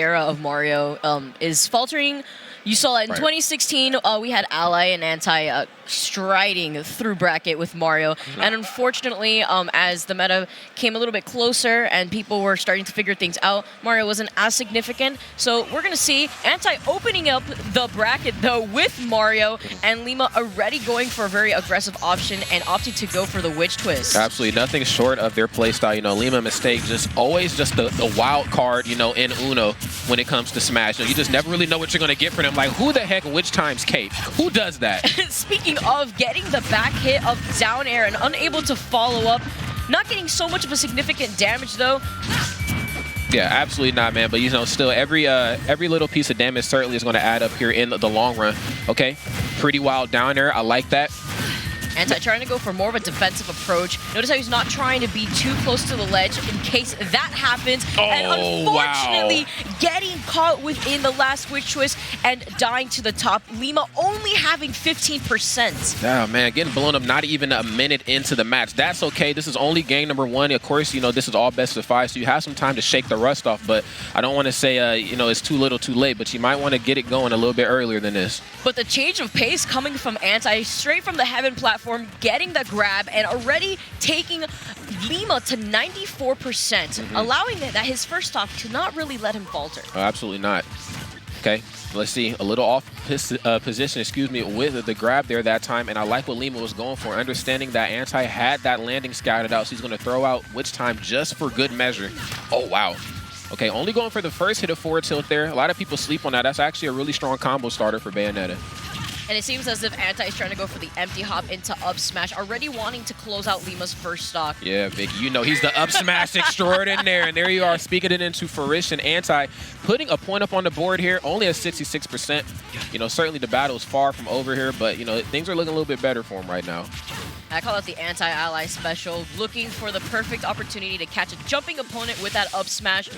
era of Mario is faltering. You saw that in 2016, we had Ally and Anti striding through bracket with Mario. And unfortunately, as the meta came a little bit closer and people were starting to figure things out, Mario wasn't as significant. So we're going to see Anti opening up the bracket, though, with Mario, and Lima already going for a very aggressive option and opting to go for the Witch Twist. Absolutely nothing short of their playstyle. You know, Lima Mistake just always just the wild card, you know, in Uno when it comes to Smash. You know, you just never really know what you're going to get from them. Like, who the heck which times Cape? Who does that? Speaking of getting the back hit of down air and unable to follow up, not getting so much of a significant damage, though. Yeah, absolutely not, man. But, you know, still every little piece of damage certainly is going to add up here in the long run. Okay, pretty wild down air. I like that. Anti trying to go for more of a defensive approach. Notice how he's not trying to be too close to the ledge in case that happens. Oh, and unfortunately, getting caught within the last Witch Twist and dying to the top. Lima only having 15%. Oh, man, getting blown up not even a minute into the match. That's okay. This is only game number 1. Of course, you know, this is all best of 5, so you have some time to shake the rust off. But I don't want to say, you know, it's too little too late, but you might want to get it going a little bit earlier than this. But the change of pace coming from Anti, straight from the Heaven platform, getting the grab and already taking Lima to 94%, allowing that his first stock to not really let him falter. Oh, absolutely not. Okay, let's see, a little off position, excuse me, with the grab there that time, and I like what Lima was going for, understanding that Anti had that landing scouted out, so he's going to throw out Witch Time just for good measure. Oh, wow. Okay, only going for the first hit of forward tilt there. A lot of people sleep on that. That's actually a really strong combo starter for Bayonetta. And it seems as if Anti is trying to go for the empty hop into up smash, already wanting to close out Lima's first stock. Yeah, Vic, you know he's the up smash extraordinaire, and there you are, speaking it into fruition. Anti putting a point up on the board here, only at 66%. You know, certainly the battle is far from over here, but, you know, things are looking a little bit better for him right now. I call it the Anti-Ally special, looking for the perfect opportunity to catch a jumping opponent with that up smash.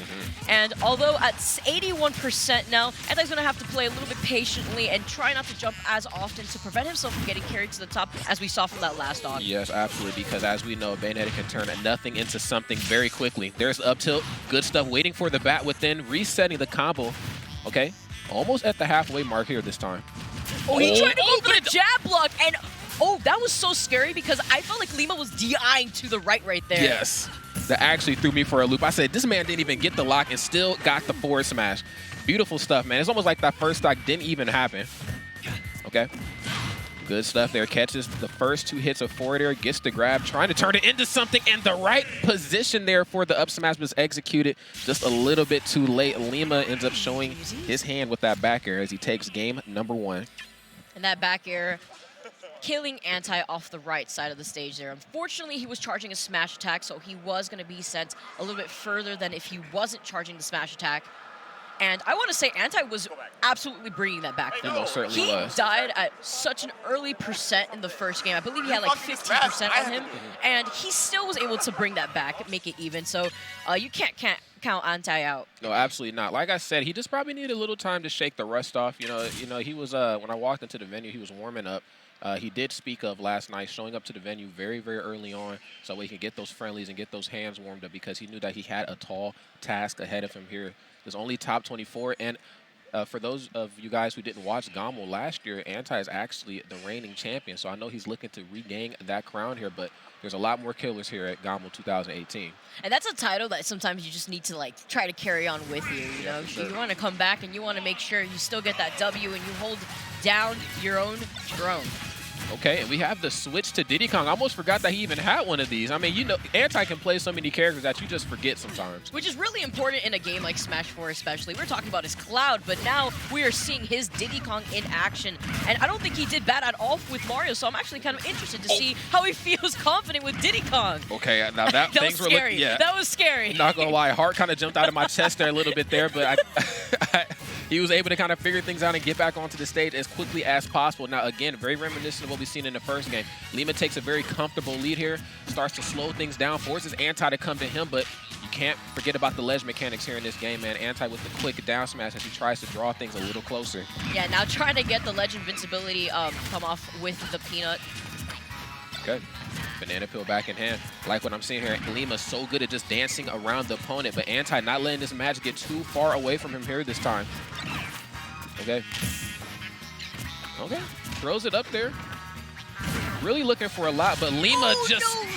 And although at 81% now, Anti's going to have to play a little bit patiently and try not to jump as often to prevent himself from getting carried to the top, as we saw from that last stock. Yes, absolutely, because as we know, Bayonetta can turn nothing into something very quickly. There's up tilt, good stuff, waiting for the bat within, resetting the combo. Okay, almost at the halfway mark here this time. Oh, he tried to go for the jab block, and oh, that was so scary because I felt like Lima was DIing to the right there. Yes. That actually threw me for a loop. I said, this man didn't even get the lock and still got the forward smash. Beautiful stuff, man. It's almost like that first stock didn't even happen. Okay. Good stuff there. Catches the first 2 hits of forward air, gets the grab, trying to turn it into something, and the right position there for the up smash was executed just a little bit too late. Lima ends up showing his hand with that back air as he takes game number 1. And that back air killing Anti off the right side of the stage there. Unfortunately, he was charging a smash attack, so he was going to be sent a little bit further than if he wasn't charging the smash attack. And I want to say Anti was absolutely bringing that back. He most certainly was. He died at such an early percent in the first game. I believe he had like 15% on him, and he still was able to bring that back and make it even. So you can't count Anti out. No, absolutely not. Like I said, he just probably needed a little time to shake the rust off. You know, he was when I walked into the venue, he was warming up. He did speak of last night showing up to the venue very, very early on so he could get those friendlies and get those hands warmed up because he knew that he had a tall task ahead of him here. There's only top 24, and for those of you guys who didn't watch GOML last year, Anti is actually the reigning champion, so I know he's looking to regain that crown here, but there's a lot more killers here at GOML 2018. And that's a title that sometimes you just need to like try to carry on with you, you know? Sure. You want to come back and you want to make sure you still get that W and you hold down your own throne. Okay, and we have the switch to Diddy Kong. I almost forgot that he even had one of these. I mean, you know, Anti can play so many characters that you just forget sometimes. Which is really important in a game like Smash 4 especially. We're talking about his Cloud, but now we are seeing his Diddy Kong in action. And I don't think he did bad at all with Mario, so I'm actually kind of interested to see how he feels confident with Diddy Kong. Okay, now that things were scary. Yeah. That was scary. Not gonna lie, heart kind of jumped out of my chest there a little bit there, but he was able to kind of figure things out and get back onto the stage as quickly as possible. Now, again, very reminiscent of what we've seen in the first game. Lima takes a very comfortable lead here, starts to slow things down, forces Anti to come to him, but you can't forget about the ledge mechanics here in this game, man. Anti with the quick down smash as he tries to draw things a little closer. Yeah, now trying to get the ledge invincibility come off with the peanut. Okay. Banana peel back in hand. Like what I'm seeing here, Lima's so good at just dancing around the opponent, but Anti not letting this match get too far away from him here this time. Okay. Okay. Throws it up there. Really looking for a lot, but Lima just... No.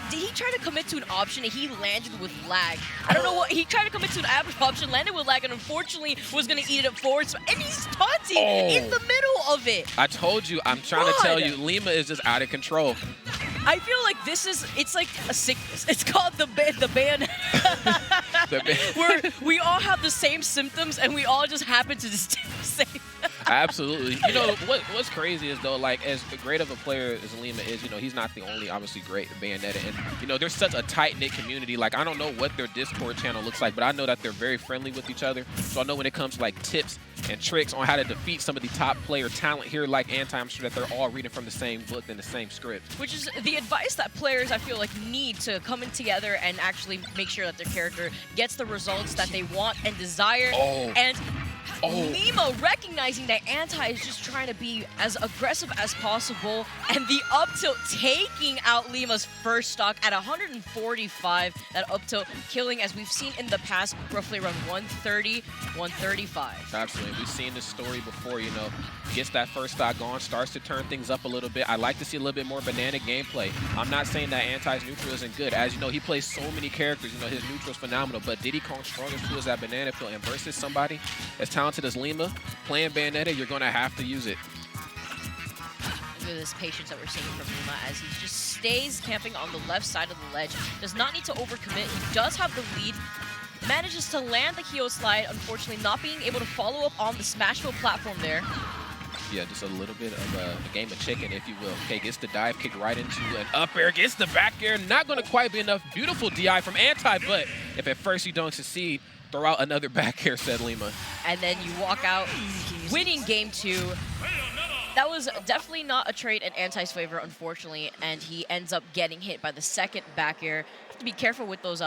Did he try to commit to an option and he landed with lag? I don't know what. He tried to commit to an option, landed with lag, and unfortunately was going to eat it up forward. And he's taunting in the middle of it. I told you, I'm trying to tell you, Lima is just out of control. I feel like it's like a sickness. It's called the ban. Where we all have the same symptoms and we all just happen to just do the same. Absolutely. You know, what's crazy is, though, like, as great of a player as Lima is, you know, he's not the only, obviously, great Bayonetta. And, you know, there's such a tight-knit community. Like, I don't know what their Discord channel looks like, but I know that they're very friendly with each other. So I know when it comes to, like, tips and tricks on how to defeat some of the top player talent here, like Anti, I'm sure that they're all reading from the same book and the same script. Which is the advice that players, I feel like, need to come in together and actually make sure that their character gets the results that they want and desire. And Lima recognizing that Anti is just trying to be as aggressive as possible, and the up tilt taking out Lima's first stock at 145. That up tilt killing, as we've seen in the past, roughly around 130, 135. Absolutely. We've seen this story before, you know. Gets that first stock going, starts to turn things up a little bit. I like to see a little bit more Banana gameplay. I'm not saying that Anti's neutral isn't good. As you know, he plays so many characters. You know, his neutral is phenomenal, but Diddy Kong's strongest tool is that Banana peel, and versus somebody as talented as Lima, playing Bayonetta, you're going to have to use it. Look at this patience that we're seeing from Lima as he just stays camping on the left side of the ledge. Does not need to overcommit. He does have the lead. Manages to land the heel slide, unfortunately not being able to follow up on the Smashville platform there. Yeah, just a little bit of a game of chicken, if you will. Okay, gets the dive kick right into an up air, gets the back air. Not going to quite be enough. Beautiful DI from Anti, but if at first you don't succeed, throw out another back air, said Lima. And then you walk out winning game 2. That was definitely not a trade in Anti's favor, unfortunately, and he ends up getting hit by the second back air. Have to be careful with those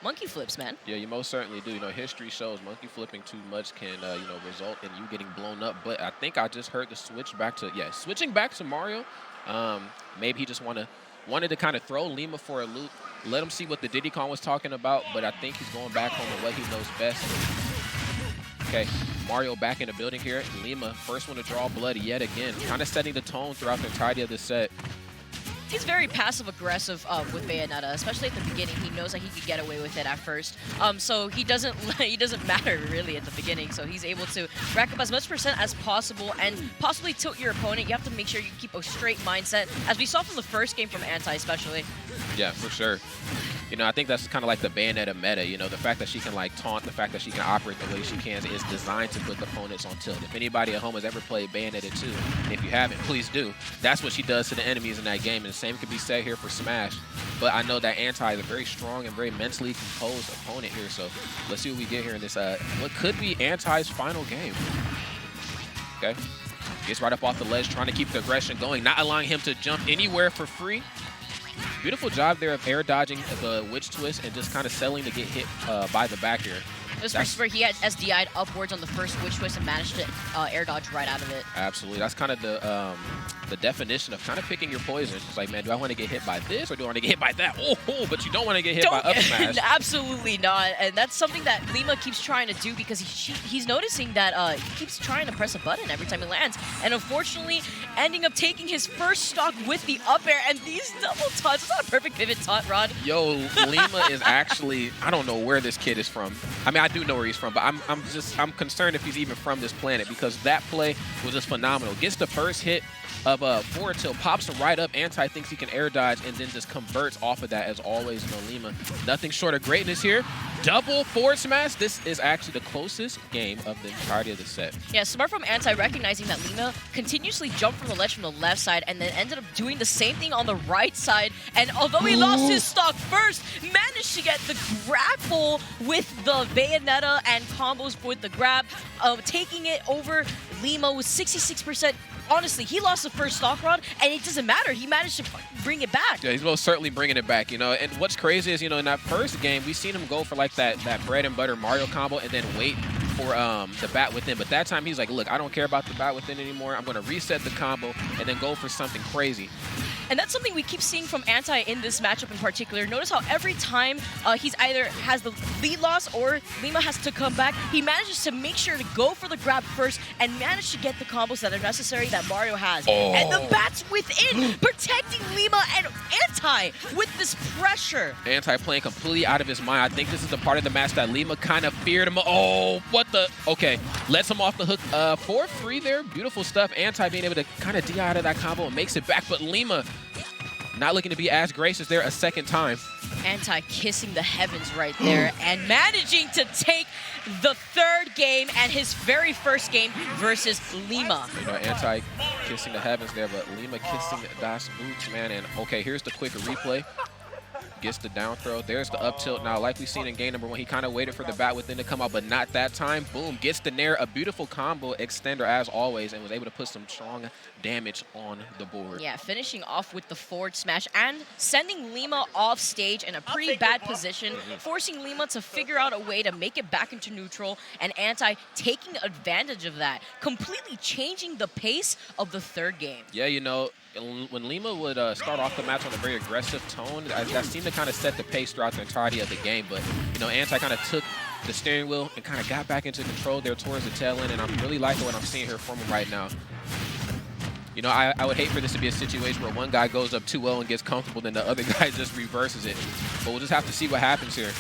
monkey flips, man. Yeah, you most certainly do. You know, history shows monkey flipping too much can, you know, result in you getting blown up. But I think I just heard the switch back to, switching back to Mario. Maybe he just wanted to kind of throw Lima for a loop, let him see what the Diddy Kong was talking about. But I think he's going back home to what he knows best. Okay, Mario back in the building here. Lima, first one to draw blood yet again, kind of setting the tone throughout the entirety of the set. He's very passive-aggressive with Bayonetta, especially at the beginning. He knows that he could get away with it at first, so he doesn't matter really at the beginning. So he's able to rack up as much percent as possible and possibly tilt your opponent. You have to make sure you keep a straight mindset, as we saw from the first game from Anti, especially. Yeah, for sure. You know, I think that's kind of like the Bayonetta meta. You know, the fact that she can like taunt, the fact that she can operate the way she can is designed to put the opponents on tilt. If anybody at home has ever played Bayonetta 2, and if you haven't, please do. That's what she does to the enemies in that game, and the same can be said here for Smash. But I know that Anti is a very strong and very mentally composed opponent here, so let's see what we get here in this, what could be Anti's final game. Okay, gets right up off the ledge, trying to keep the aggression going, not allowing him to jump anywhere for free. Beautiful job there of air dodging the witch twist and just kind of settling to get hit by the back air. It was where he had SDI'd upwards on the first witch twist and managed to air dodge right out of it. Absolutely. That's kind of the definition of kind of picking your poison. It's like, man, do I want to get hit by this or do I want to get hit by that? Oh, but you don't want to get hit by up smash. Absolutely not. And that's something that Lima keeps trying to do because he's noticing that he keeps trying to press a button every time he lands. And unfortunately, ending up taking his first stock with the up air and these double taunts. It's not a perfect pivot taunt, Rod. Yo, Lima is actually, I don't know where this kid is from. I mean, I do know where he's from, but I'm concerned if he's even from this planet because that play was just phenomenal. Gets the first hit of forward tilt, pops him right up. Anti thinks he can air dodge and then just converts off of that. As always, no Lima, nothing short of greatness here. Double forward smash. This is actually the closest game of the entirety of the set. Yeah, smart from Anti recognizing that Lima continuously jumped from the ledge from the left side and then ended up doing the same thing on the right side. And although he lost his stock first, managed to get the grapple with the Bayonetta and combos with the grab, taking it over Lima with 66%. Honestly, he lost the first stock rod, and it doesn't matter. He managed to bring it back. Yeah, he's most certainly bringing it back, you know. And what's crazy is, you know, in that first game, we've seen him go for like that bread and butter Mario combo and then wait for the bat within. But that time, he's like, look, I don't care about the bat within anymore. I'm going to reset the combo and then go for something crazy. And that's something we keep seeing from Anti in this matchup in particular. Notice how every time he's either has the lead loss or Lima has to come back, he manages to make sure to go for the grab first and manage to get the combos that are necessary that Mario has. And the bats within, protecting Lima and Anti with this pressure. Anti playing completely out of his mind. I think this is the part of the match that Lima kind of feared him. Oh, what the? Okay, lets him off the hook. 4-3 there. Beautiful stuff. Anti being able to kind of DI out of that combo and makes it back, but Lima not looking to be as gracious there a second time. Anti kissing the heavens right there and managing to take the third game and his very first game versus Lima. You know, Anti kissing the heavens there, but Lima kissing Das Boots, man. And okay, here's the quick replay. Gets the down throw. There's the up tilt. Now, like we've seen in game number 1, he kind of waited for the bat within to come out, but not that time. Boom, gets the nair. A beautiful combo extender as always, and was able to put some strong damage on the board. Yeah, finishing off with the forward smash and sending Lima off stage in a pretty bad position, forcing Lima to figure out a way to make it back into neutral, and Anti taking advantage of that, completely changing the pace of the third game. Yeah, you know, when Lima would start off the match on a very aggressive tone, that seemed to kind of set the pace throughout the entirety of the game. But, you know, Anti kind of took the steering wheel and kind of got back into control there towards the tail end, and I'm really liking what I'm seeing here from him right now. You know, I would hate for this to be a situation where one guy goes up 2-0 and gets comfortable, then the other guy just reverses it. But we'll just have to see what happens here.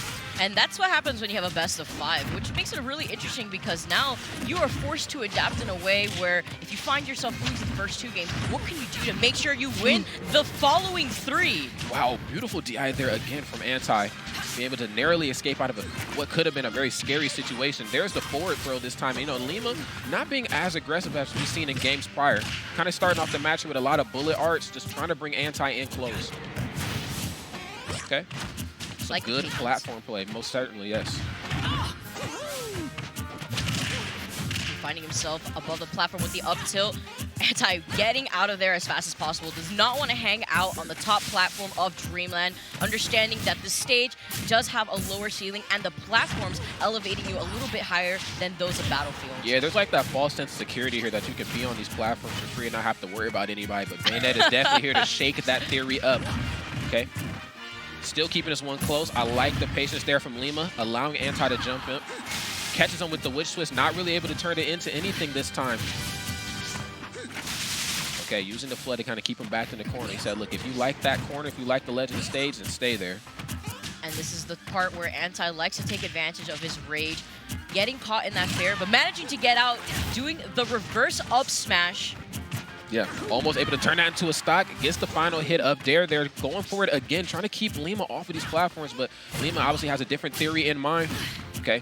And that's what happens when you have a best of 5, which makes it really interesting because now you are forced to adapt in a way where if you find yourself losing the first 2 games, what can you do to make sure you win the following 3? Wow, beautiful DI there again from Anti. Being able to narrowly escape out of what could have been a very scary situation. There's the forward throw this time. You know, Lima not being as aggressive as we've seen in games prior. Kind of starting off the match with a lot of bullet arts, just trying to bring Anti in close. Okay. Some like good platform play, most certainly, yes. Finding himself above the platform with the up tilt. Anti getting out of there as fast as possible. Does not want to hang out on the top platform of Dreamland. Understanding that the stage does have a lower ceiling and the platforms elevating you a little bit higher than those of Battlefield. Yeah, there's like that false sense of security here that you can be on these platforms for free and not have to worry about anybody. But Bayonet is definitely here to shake that theory up. Okay. Still keeping this one close. I like the patience there from Lima, allowing Anti to jump in. Catches him with the witch twist, not really able to turn it into anything this time. Okay, using the flood to kind of keep him back in the corner. He said, look, if you like that corner, if you like the ledge of the stage, then stay there. And this is the part where Anti likes to take advantage of his rage, getting caught in that fair, but managing to get out, doing the reverse up smash. Yeah, almost able to turn that into a stock. Gets the final hit up there. They're going for it again, trying to keep Lima off of these platforms, but Lima obviously has a different theory in mind. Okay,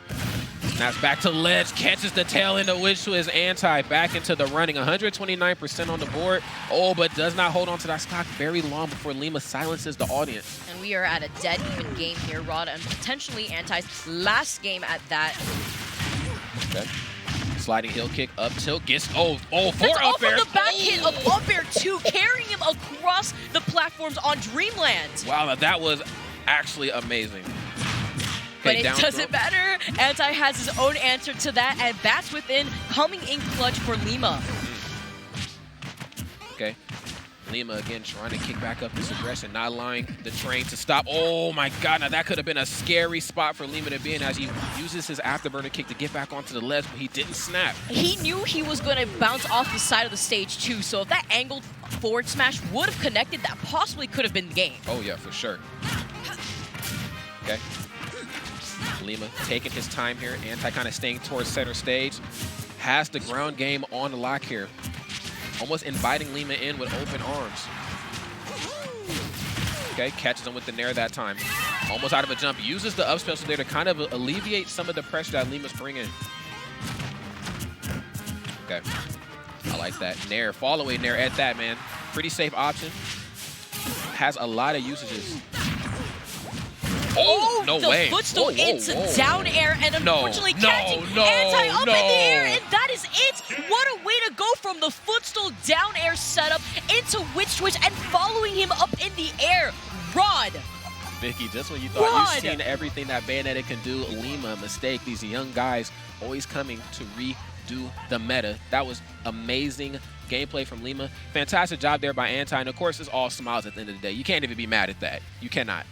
snaps back to ledge, catches the tail end of which was Anti back into the running. 129% on the board. Oh, but does not hold on to that stock very long before Lima silences the audience. And we are at a dead even game here, Rod, and potentially Anti's last game at that. Okay. Sliding heel kick, up tilt, gets, four up air. Off of the back hit of up air 2, carrying him across the platforms on Dreamland. Wow, that was actually amazing. But Okay, it doesn't matter. Anti has his own answer to that, and bats within coming in clutch for Lima. Okay. Lima again trying to kick back up this aggression, not allowing the train to stop. Oh my God, now that could have been a scary spot for Lima to be in as he uses his afterburner kick to get back onto the ledge, but he didn't snap. He knew he was going to bounce off the side of the stage too, so if that angled forward smash would have connected, that possibly could have been the game. Oh yeah, for sure. Okay. Lima taking his time here, Anti kind of staying towards center stage. Has the ground game on lock here. Almost inviting Lima in with open arms. Okay, catches him with the nair that time. Almost out of a jump. Uses the up special there to kind of alleviate some of the pressure that Lima's bringing. Okay, I like that. Nair, fall away nair at that, man. Pretty safe option. Has a lot of usages. Oh, no way. The footstool into down air and unfortunately catching Anti up in the air, and that is it. What a way to go from the footstool down air setup into witch twitch and following him up in the air. Rod. Vicky, just when you thought you've seen everything that Bayonetta can do, Lima, mistake. These young guys always coming to redo the meta. That was amazing gameplay from Lima. Fantastic job there by Anti. And, of course, it's all smiles at the end of the day. You can't even be mad at that. You cannot.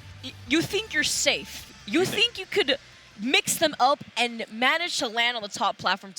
You think you're safe. You think you could mix them up and manage to land on the top platform